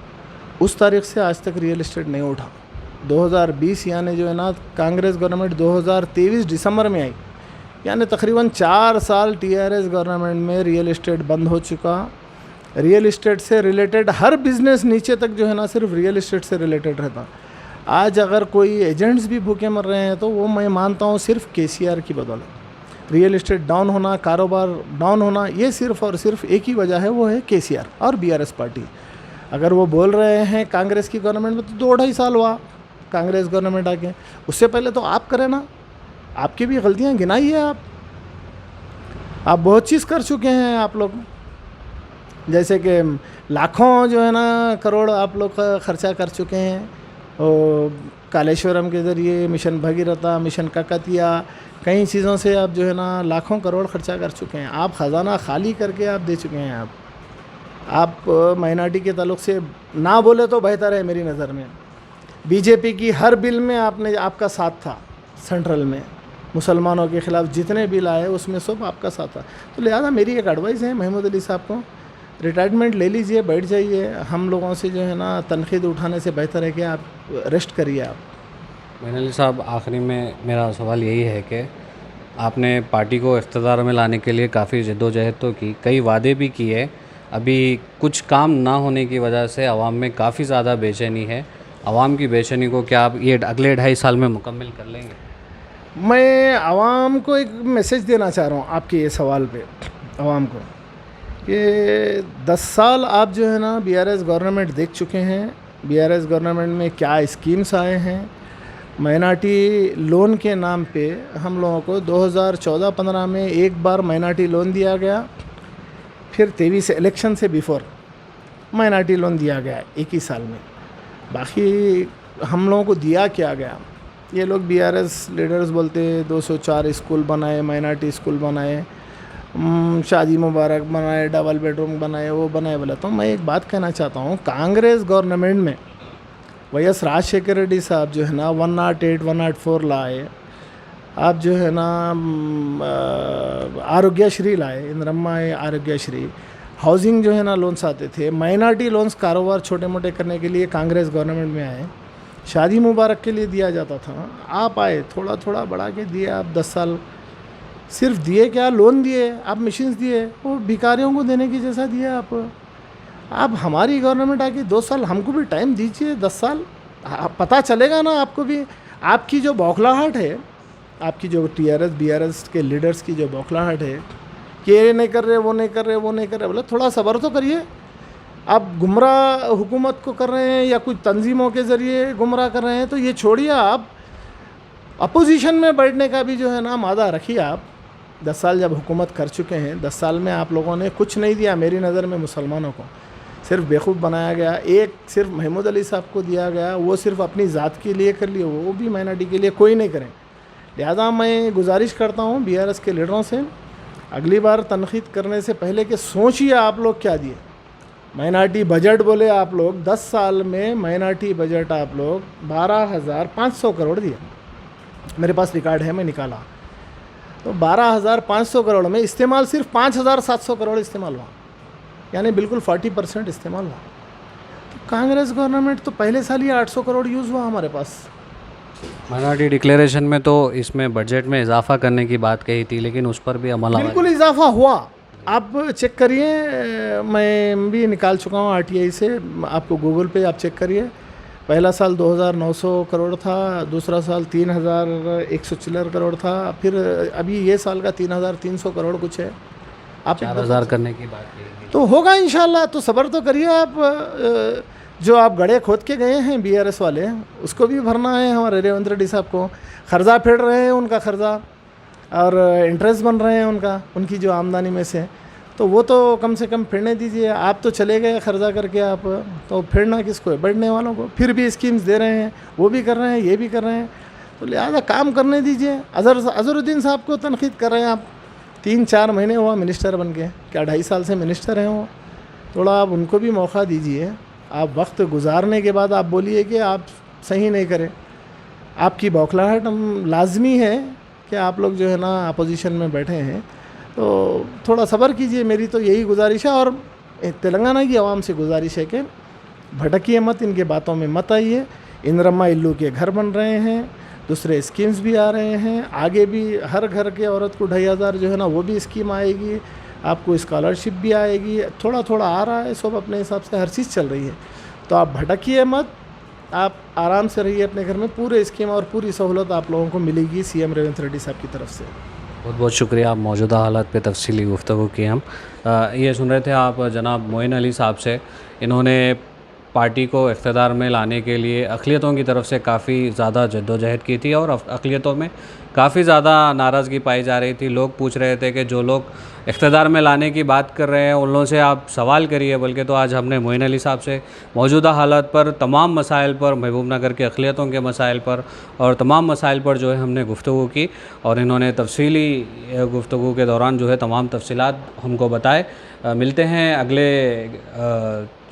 उस तारीख से आज तक रियल इस्टेट नहीं उठा। 2020 यानी जो है ना, कांग्रेस गवर्नमेंट 2023 दिसंबर में आई, यानी तकरीबन 4 साल टीआरएस गवर्नमेंट में रियल इस्टेट बंद हो चुका। रियल इस्टेट से रिलेटेड हर बिज़नेस नीचे तक जो है ना सिर्फ रियल इस्टेट से रिलेटेड रहता। आज अगर कोई एजेंट्स भी भूखे मर रहे हैं तो वो मैं मानता हूँ सिर्फ केसीआर की बदौलत। रियल इस्टेट डाउन होना, कारोबार डाउन होना, ये सिर्फ और सिर्फ एक ही वजह है, वो है केसीआर और बीआरएस पार्टी। अगर वो बोल रहे हैं कांग्रेस की गवर्नमेंट में, तो 2-2.5 साल हुआ कांग्रेस गवर्नमेंट आके। उससे पहले तो आप करें ना, आपकी भी गलतियाँ गिनाइए। आप बहुत चीज़ कर चुके हैं आप लोग, जैसे कि लाखों जो है ना करोड़ आप लोग का खर्चा कर चुके हैं। और कालेश्वरम के ज़रिए, मिशन भगीरथा, मिशन काकतिया, कई चीज़ों से आप जो है ना लाखों करोड़ खर्चा कर चुके हैं। आप ख़जाना खाली करके आप दे चुके हैं। आप माइनॉरिटी के ताल्लुक़ से ना बोले तो बेहतर है मेरी नज़र में। बीजेपी की हर बिल में आपका साथ था। सेंट्रल में मुसलमानों के ख़िलाफ़ जितने बिल आए उसमें सब आपका साथ था। तो लिहाजा मेरी एक एडवाइस है महमूद अली साहब को, रिटायरमेंट ले लीजिए, बैठ जाइए। हम लोगों से जो है ना तनकीद उठाने से बेहतर है कि आप रेस्ट करिए। आप मोइन अली साहब, आखिरी में मेरा सवाल यही है कि आपने पार्टी को इक़्तिदार में लाने के लिए काफ़ी जद्दोजहद तो की, कई वादे भी किए, अभी कुछ काम ना होने की वजह से आवाम में काफ़ी ज़्यादा बेचैनी है। आवाम की बेचैनी को क्या आप ये अगले 2.5 साल में मुकम्मल कर लेंगे? मैं आवाम को एक मैसेज देना चाह रहा हूँ आपके ये सवाल पे, आवाम को, कि 10 साल आप जो है ना बीआरएस गवर्नमेंट देख चुके हैं। बीआरएस गवर्नमेंट में क्या स्कीम्स आए हैं। माइनॉरिटी लोन के नाम पे हम लोगों को 2014-15 में एक बार माइनॉरिटी लोन दिया गया, फिर 23 इलेक्शन से बिफोर माइनॉरिटी लोन दिया गया एक ही साल में। बाकी हम लोगों को दिया क्या गया? ये लोग बीआरएस लीडर्स बोलते 204 स्कूल बनाए, माइनॉरिटी स्कूल बनाए, शादी मुबारक बनाए, डबल बेडरूम बनाए, वो बनाए बोला। तो मैं एक बात कहना चाहता हूँ, कांग्रेस गवर्नमेंट में वाईएस राजशेखर रेड्डी साहब जो है ना 108, 104 लाए। आप जो है ना आरोग्यश्री लाए, इंदिरम्मा आरोग्यश्री, हाउसिंग जो है ना लोन्स आते थे, माइनॉरिटी लोन्स कारोबार छोटे मोटे करने के लिए कांग्रेस गवर्नमेंट में आए, शादी मुबारक के लिए दिया जाता था। आप आए, थोड़ा थोड़ा बढ़ा के दिए। आप 10 साल सिर्फ दिए क्या? लोन दिए, आप मशीन्स दिए, वो भिखारियों को देने की जैसा दिए आप हमारी गवर्नमेंट आके 2 साल हमको भी टाइम दीजिए। 10 साल पता चलेगा ना आपको भी। आपकी जो बौखलाहट है, आपकी जो टीआरएस बीआरएस के लीडर्स की जो बौखलाहट है कि ये नहीं कर रहे, वो नहीं कर रहे, वो नहीं कर रहे, बोले थोड़ा सब्र तो करिए। आप गुमराह हुकूमत को कर रहे हैं या कुछ तंजीमों के ज़रिए गुमराह कर रहे हैं, तो ये छोड़िए। आप अपोजिशन में बैठने का भी जो है ना मादा रखिए। आप 10 साल जब हुकूमत कर चुके हैं, 10 साल में आप लोगों ने कुछ नहीं दिया मेरी नज़र में। मुसलमानों को सिर्फ बेवकूफ़ बनाया गया। एक सिर्फ महमूद अली साहब को दिया गया, वो सिर्फ अपनी ज़ात के लिए कर लिए, वो भी माइनॉरिटी के लिए कोई नहीं करें। लिहाजा मैं गुजारिश करता हूँ बीआरएस के लीडरों से, अगली बार तनकीद करने से पहले कि सोचिए आप लोग क्या दिए। माइनॉरिटी बजट बोले आप लोग, 10 साल में माइनॉरिटी बजट आप लोग 12,500 करोड़ दिए। मेरे पास रिकॉर्ड है, मैं निकाला। तो 12,500 करोड़ में इस्तेमाल सिर्फ 5,700 करोड़ इस्तेमाल हुआ, यानी बिल्कुल 40% इस्तेमाल हुआ। तो कांग्रेस गवर्नमेंट तो पहले साल ही 800 करोड़ यूज़ हुआ हमारे पास। माइनॉरिटी डिक्लेरेशन में तो इसमें बजट में इजाफा करने की बात कही थी, लेकिन उस पर भी अमल बिल्कुल इजाफा हुआ। आप चेक करिए, मैं भी निकाल चुका हूँ आरटीआई से, आपको गूगल पे आप चेक करिए। पहला साल 2,900 करोड़ था, दूसरा साल 3,100 चिल्लर करोड़ था, फिर अभी ये साल का 3,300 करोड़ कुछ है। आप 4,000 करने की बात की। तो होगा इंशाल्लाह। तो सब्र तो करिए आप। जो आप गड्ढे खोद के गए हैं बीआरएस वाले, उसको भी भरना है हमारे रेवंत रेड्डी साहब को। कर्जा फेड़ रहे हैं उनका कर्जा, और इंटरेस्ट बन रहे हैं उनका, उनकी जो आमदनी में से, तो वो तो कम से कम फेड़ने दीजिए। आप तो चले गए कर्जा करके, आप तो फेड़ना किसको है? बढ़ने वालों को। फिर भी स्कीम्स दे रहे हैं, वो भी कर रहे हैं, ये भी कर रहे हैं, तो लिहाजा काम करने दीजिए। अजहरुद्दीन साहब को तनकीद कर रहे हैं आप। 3-4 महीने हुआ मिनिस्टर बन के, क्या 2.5 साल से मिनिस्टर हैं वो? थोड़ा आप उनको भी मौका दीजिए। आप वक्त गुजारने के बाद आप बोलिए कि आप सही नहीं करें। आपकी बौखलाहट लाजमी है कि आप लोग जो है ना अपोजिशन में बैठे हैं, तो थोड़ा सब्र कीजिए। मेरी तो यही गुजारिश है, और तेलंगाना की आवाम से गुजारिश है कि भटकिए मत, इनके बातों में मत आइए। इंदिरम्मा इल्लू के घर बन रहे हैं, दूसरे स्कीम्स भी आ रहे हैं, आगे भी हर घर के औरत को 2,500 जो है ना वो भी स्कीम आएगी, आपको स्कॉलरशिप भी आएगी। थोड़ा थोड़ा आ रहा है, सब अपने हिसाब से हर चीज़ चल रही है। तो आप भटकिए मत, आप आराम से रहिए अपने घर में। पूरे स्कीम और पूरी सहूलत आप लोगों को मिलेगी सीएम रेवंत रेड्डी साहब की तरफ से। बहुत बहुत शुक्रिया। आप मौजूदा हालात पे तफसीली गुफ्तगू की। हम ये सुन रहे थे आप जनाब मोइन अली साहब से। इन्होंने पार्टी को इक़्तिदार में लाने के लिए अक़लियतों की तरफ से काफ़ी ज़्यादा जद्दोजहद की थी, और अक़लियतों में काफ़ी ज़्यादा नाराज़गी पाई जा रही थी। लोग पूछ रहे थे कि जो लोग इक़्तिदार में लाने की बात कर रहे हैं उन लोगों से आप सवाल करिए। बल्कि तो आज हमने मोइन अली साहब से मौजूदा हालात पर, तमाम मसाइल पर, महबूब नगर के अक़लियतों के मसाइल पर और तमाम मसाइल पर जो है हमने गुफ्तगू की, और इन्होंने तफसीली गुफ्तगू के दौरान जो है तमाम तफसीलात हमको बताए। मिलते हैं अगले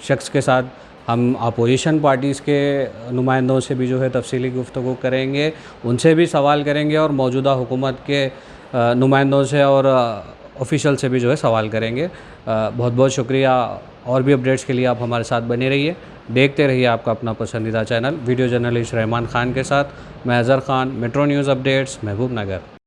शख्स के साथ। हम अपोजिशन पार्टीज़ के नुमाइंदों से भी जो है तफसीली गुफ्तगू करेंगे, उनसे भी सवाल करेंगे, और मौजूदा हुकूमत के नुमाइंदों से और ऑफिशियल से भी जो है सवाल करेंगे। बहुत बहुत शुक्रिया। और भी अपडेट्स के लिए आप हमारे साथ बने रहिए, देखते रहिए आपका अपना पसंदीदा channel video journalist Rahman Khan के साथ। मैं Azhar Khan, metro news updates, महबूब नगर।